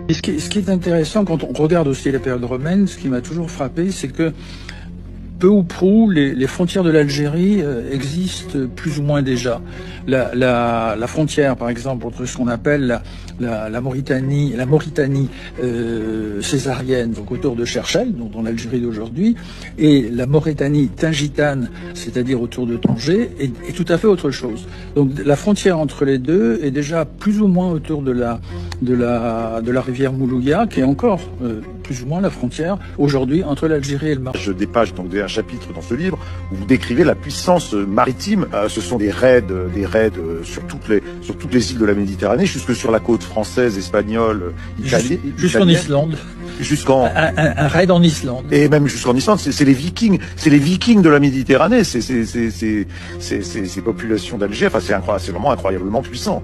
Et ce qui est intéressant quand on regarde aussi la période romaine, ce qui m'a toujours frappé, c'est que peu ou prou, les frontières de l'Algérie existent plus ou moins déjà. La frontière, par exemple, entre ce qu'on appelle la Mauritanie césarienne, donc autour de Cherchell, donc dans l'Algérie d'aujourd'hui, et la Mauritanie tingitane, c'est-à-dire autour de Tanger, est tout à fait autre chose. Donc la frontière entre les deux est déjà plus ou moins autour de la rivière Moulouya, qui est encore plus ou moins la frontière aujourd'hui entre l'Algérie et le Maroc. Je dépage donc un chapitre dans ce livre où vous décrivez la puissance maritime. Ce sont des raids sur toutes les îles de la Méditerranée, jusque sur la côte française, espagnole, italienne. Jusqu'en Islande. Un raid en Islande. Et même jusqu'en Islande, c'est les Vikings de la Méditerranée, ces populations d'Alger. Enfin, c'est vraiment incroyablement puissant.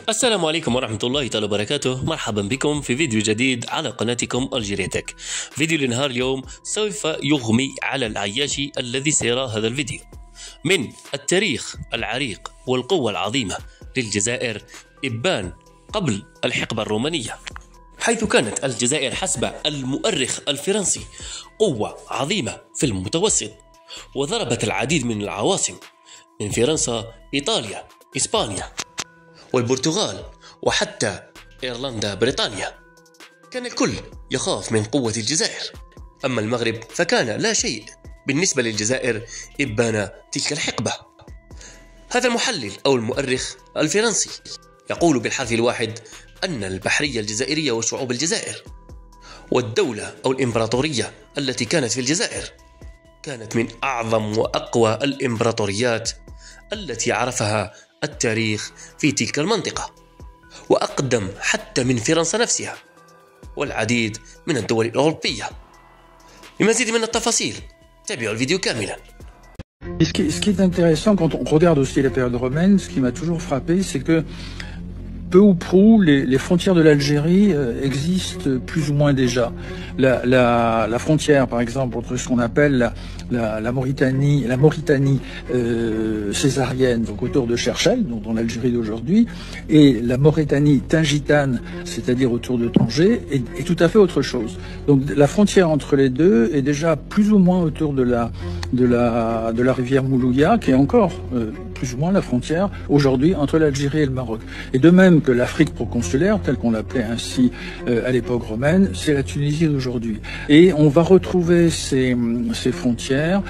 السلام عليكم ورحمة الله تعالى وبركاته. مرحبا بكم في فيديو جديد على قناتكم الجيريتك. فيديو لنهار اليوم سوف يغمي على العياشي الذي سيرى هذا الفيديو من التاريخ العريق والقوة العظيمة للجزائر إبان قبل الحقبة الرومانية، حيث كانت الجزائر حسب المؤرخ الفرنسي قوة عظيمة في المتوسط، وضربت العديد من العواصم من فرنسا، إيطاليا، إسبانيا والبرتغال وحتى إيرلندا بريطانيا. كان الكل يخاف من قوة الجزائر، أما المغرب فكان لا شيء بالنسبة للجزائر إبان تلك الحقبة. هذا المحلل أو المؤرخ الفرنسي يقول بالحرف الواحد أن البحرية الجزائرية وشعوب الجزائر والدولة أو الإمبراطورية التي كانت في الجزائر كانت من أعظم وأقوى الإمبراطوريات التي عرفها التاريخ في تلك المنطقة، وأقدم حتى من فرنسا نفسها والعديد من الدول الأوروبية. لمزيد من التفاصيل تابعوا الفيديو كاملا. Et ce qui est intéressant quand on regarde aussi la période romaine, ce qui m'a toujours frappé, c'est que peu ou prou, les frontières de l'Algérie existent plus ou moins déjà. La frontière, par exemple, entre ce qu'on appelle la Mauritanie césarienne, donc autour de Cherchell, donc dans l'Algérie d'aujourd'hui, et la Mauritanie tingitane, c'est-à-dire autour de Tanger, est tout à fait autre chose. Donc la frontière entre les deux est déjà plus ou moins autour de la rivière Moulouya, qui est encore plus ou moins la frontière aujourd'hui entre l'Algérie et le Maroc. Et de même que l'Afrique proconsulaire, telle qu'on l'appelait ainsi à l'époque romaine, c'est la Tunisie d'aujourd'hui. Et on va retrouver ces frontières,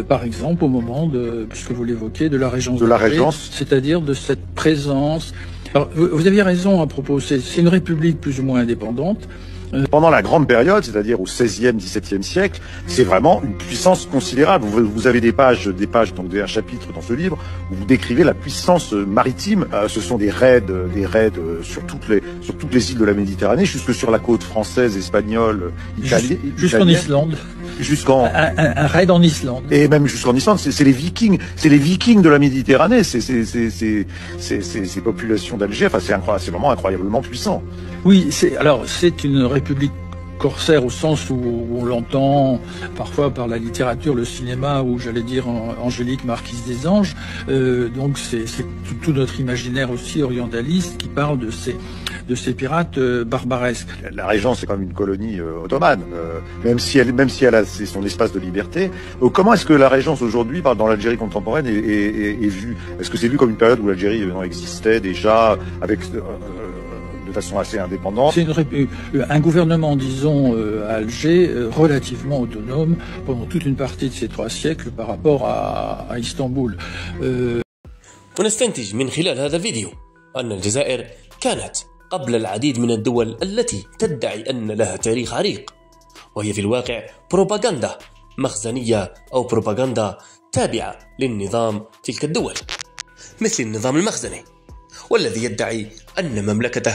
par exemple, au moment puisque vous l'évoquez, de la régence. De la régence. C'est-à-dire de cette présence. Alors, vous aviez raison à propos, c'est une république plus ou moins indépendante. Pendant la grande période, c'est-à-dire au XVIe, XVIIe siècle, c'est vraiment une puissance considérable. Vous avez des pages, donc un chapitre dans ce livre où vous décrivez la puissance maritime. Ce sont des raids sur toutes les îles de la Méditerranée, jusque sur la côte française, espagnole, italienne. Jusqu'en Islande. Un raid en Islande. Et même jusqu'en Islande, c'est les Vikings de la Méditerranée, ces populations d'Alger. Enfin, c'est vraiment incroyablement puissant. Oui, c'est une république corsaire au sens où on l'entend parfois par la littérature, le cinéma, ou j'allais dire Angélique, marquise des anges. Donc c'est tout notre imaginaire aussi orientaliste qui parle de ces pirates barbaresques. La Régence, c'est quand même une colonie ottomane, même si elle a son espace de liberté. Comment est-ce que la Régence aujourd'hui, dans l'Algérie contemporaine, est vue? Est-ce que c'est vu comme une période où l'Algérie existait déjà avec de façon assez indépendante? C'est un gouvernement, disons, à Alger, relativement autonome pendant toute une partie de ces 3 siècles par rapport à Istanbul. ونستنتج من خلال هذا الفيديو أن الجزائر كانت قبل العديد من الدول التي تدعي أن لها تاريخ عريق، وهي في الواقع بروباغندا مخزنية أو بروباغندا تابعة للنظام تلك الدول، مثل النظام المخزني، والذي يدعي أن مملكته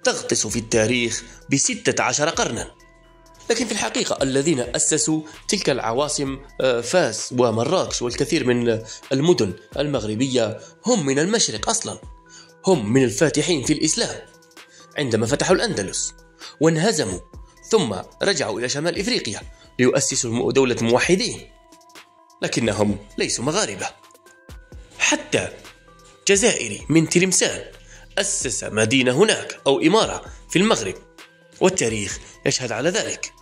تغطس في التاريخ ب16 قرنا. لكن في الحقيقة الذين أسسوا تلك العواصم فاس ومراكش والكثير من المدن المغربية هم من المشرق أصلا، هم من الفاتحين في الإسلام عندما فتحوا الأندلس وانهزموا، ثم رجعوا إلى شمال إفريقيا ليؤسسوا دولة موحدين، لكنهم ليسوا مغاربة. حتى جزائري من تلمسان أسس مدينة هناك أو إمارة في المغرب، والتاريخ يشهد على ذلك.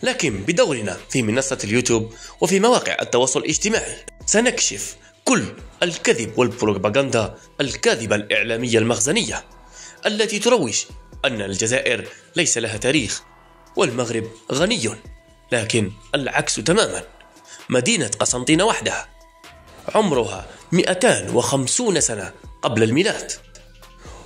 لكن بدورنا في منصة اليوتيوب وفي مواقع التواصل الاجتماعي سنكشف كل الكذب والبروباغندا الكاذبة الإعلامية المخزنية التي تروج أن الجزائر ليس لها تاريخ والمغرب غني، لكن العكس تماما. مدينة قسنطينة وحدها عمرها 250 سنة قبل الميلاد.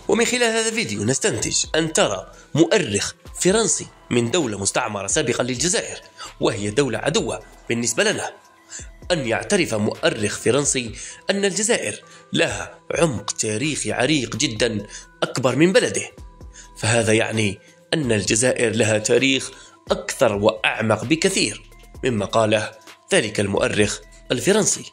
ومن خلال هذا الفيديو نستنتج أن ترى مؤرخ فرنسي من دولة مستعمرة سابقا للجزائر وهي دولة عدوة بالنسبة لنا، أن يعترف مؤرخ فرنسي أن الجزائر لها عمق تاريخي عريق جدا أكبر من بلده، فهذا يعني أن الجزائر لها تاريخ أكثر وأعمق بكثير مما قاله ذلك المؤرخ الفرنسي.